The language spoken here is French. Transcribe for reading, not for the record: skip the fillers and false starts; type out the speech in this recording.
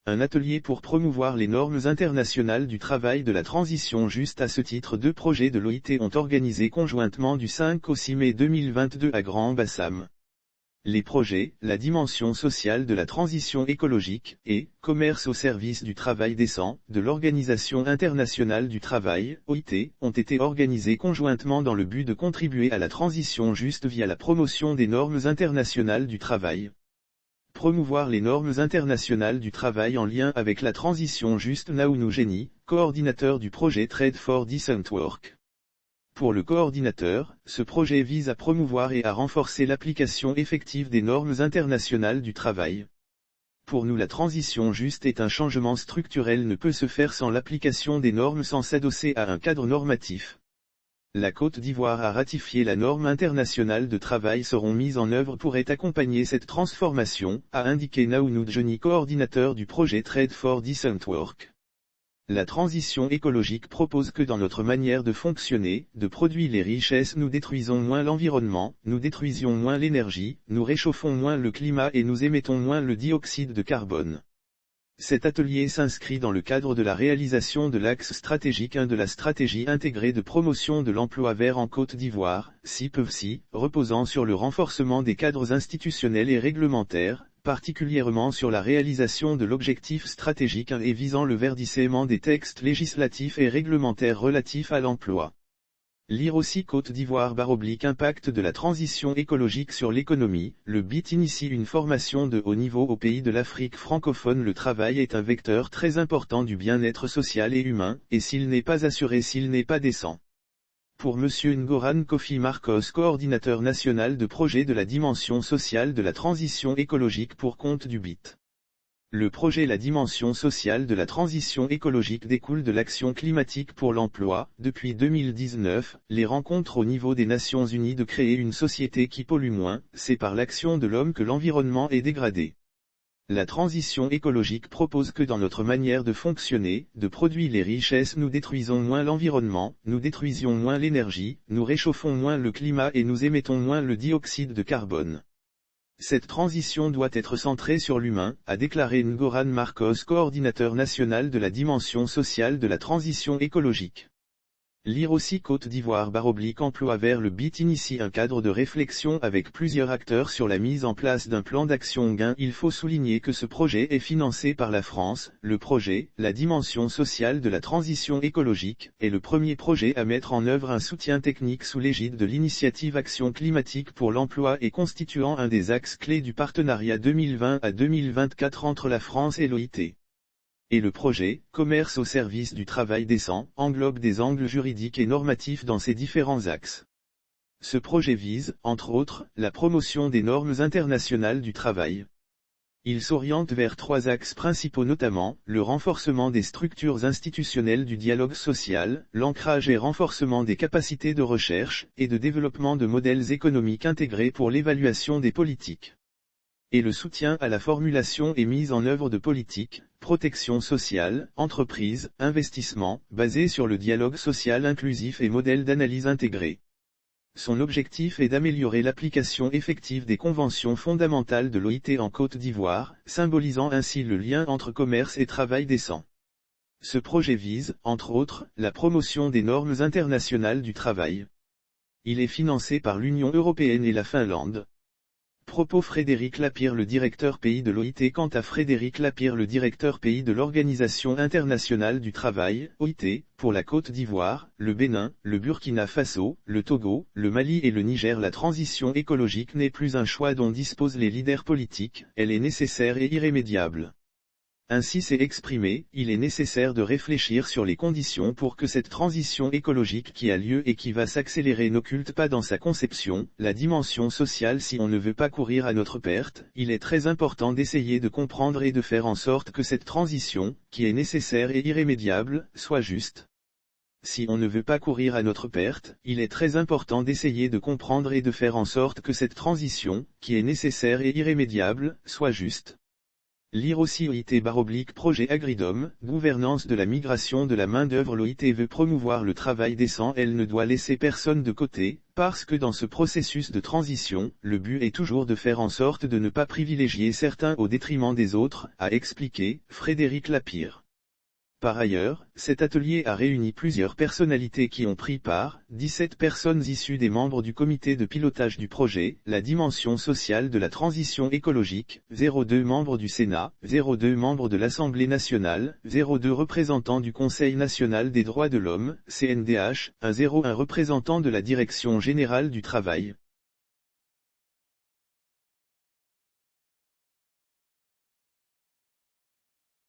Un atelier pour promouvoir les normes internationales du travail de la transition juste. À ce titre, 2 projets de l'OIT ont organisé conjointement du 5 au 6 mai 2022 à Grand Bassam. Les projets, la dimension sociale de la transition écologique, et commerce au service du travail décent, de l'Organisation internationale du travail, OIT, ont été organisés conjointement dans le but de contribuer à la transition juste via la promotion des normes internationales du travail. Promouvoir les normes internationales du travail en lien avec la transition juste. Naounou Génie, coordinateur du projet Trade for Decent Work. Pour le coordinateur, ce projet vise à promouvoir et à renforcer l'application effective des normes internationales du travail. Pour nous, la transition juste est un changement structurel, ne peut se faire sans l'application des normes, sans s'adosser à un cadre normatif. La Côte d'Ivoire a ratifié la norme internationale de travail, seront mises en œuvre pourrait accompagner cette transformation, a indiqué Naounou Djoni, coordinateur du projet Trade for Decent Work. La transition écologique propose que dans notre manière de fonctionner, de produire les richesses, nous détruisons moins l'environnement, nous détruisions moins l'énergie, nous réchauffons moins le climat et nous émettons moins le dioxyde de carbone. Cet atelier s'inscrit dans le cadre de la réalisation de l'axe stratégique 1 de la stratégie intégrée de promotion de l'emploi vert en Côte d'Ivoire, CIPEVC, reposant sur le renforcement des cadres institutionnels et réglementaires, particulièrement sur la réalisation de l'objectif stratégique 1 et visant le verdissement des textes législatifs et réglementaires relatifs à l'emploi. Lire aussi Côte d'Ivoire / impact de la transition écologique sur l'économie. Le BIT initie une formation de haut niveau au pays de l'Afrique francophone. Le travail est un vecteur très important du bien-être social et humain, et s'il n'est pas assuré, s'il n'est pas décent. Pour M. Ngoran Kofi Marcos, coordinateur national de projet de la dimension sociale de la transition écologique pour compte du BIT. Le projet La dimension sociale de la transition écologique découle de l'action climatique pour l'emploi. Depuis 2019, les rencontres au niveau des Nations Unies de créer une société qui pollue moins, c'est par l'action de l'homme que l'environnement est dégradé. La transition écologique propose que dans notre manière de fonctionner, de produire les richesses, nous détruisons moins l'environnement, nous détruisions moins l'énergie, nous réchauffons moins le climat et nous émettons moins le dioxyde de carbone. Cette transition doit être centrée sur l'humain, a déclaré Ngoran Marcos, coordinateur national de la dimension sociale de la transition écologique. Lire aussi Côte d'Ivoire / emploi vert. Le BIT initie un cadre de réflexion avec plusieurs acteurs sur la mise en place d'un plan d'action gain. Il faut souligner que ce projet est financé par la France. Le projet, la dimension sociale de la transition écologique, est le premier projet à mettre en œuvre un soutien technique sous l'égide de l'initiative Action climatique pour l'emploi et constituant un des axes clés du partenariat 2020 à 2024 entre la France et l'OIT. Et le projet, commerce au service du travail décent, englobe des angles juridiques et normatifs dans ses différents axes. Ce projet vise, entre autres, la promotion des normes internationales du travail. Il s'oriente vers 3 axes principaux, notamment, le renforcement des structures institutionnelles du dialogue social, l'ancrage et renforcement des capacités de recherche, et de développement de modèles économiques intégrés pour l'évaluation des politiques. Et le soutien à la formulation et mise en œuvre de politiques, protection sociale, entreprise, investissement, basés sur le dialogue social inclusif et modèles d'analyse intégrés. Son objectif est d'améliorer l'application effective des conventions fondamentales de l'OIT en Côte d'Ivoire, symbolisant ainsi le lien entre commerce et travail décent. Ce projet vise, entre autres, la promotion des normes internationales du travail. Il est financé par l'Union européenne et la Finlande. Propos Frédéric Lapierre, le directeur pays de l'OIT. Quant à Frédéric Lapierre, le directeur pays de l'Organisation internationale du travail, OIT, pour la Côte d'Ivoire, le Bénin, le Burkina Faso, le Togo, le Mali et le Niger, la transition écologique n'est plus un choix dont disposent les leaders politiques, elle est nécessaire et irrémédiable. Ainsi s'est exprimé, il est nécessaire de réfléchir sur les conditions pour que cette transition écologique qui a lieu et qui va s'accélérer n'occulte pas dans sa conception, la dimension sociale. Si on ne veut pas courir à notre perte, il est très important d'essayer de comprendre et de faire en sorte que cette transition, qui est nécessaire et irrémédiable, soit juste. Si on ne veut pas courir à notre perte, il est très important d'essayer de comprendre et de faire en sorte que cette transition, qui est nécessaire et irrémédiable, soit juste. Lire aussi OIT/projet Agridom, gouvernance de la migration de la main-d'œuvre. L'OIT veut promouvoir le travail décent, elle ne doit laisser personne de côté, parce que dans ce processus de transition, le but est toujours de faire en sorte de ne pas privilégier certains au détriment des autres, a expliqué Frédéric Lapire. Par ailleurs, cet atelier a réuni plusieurs personnalités qui ont pris part, 17 personnes issues des membres du comité de pilotage du projet, la dimension sociale de la transition écologique, 02 membres du Sénat, 02 membres de l'Assemblée nationale, 02 représentants du Conseil national des droits de l'homme, CNDH, 01 représentant de la Direction générale du travail.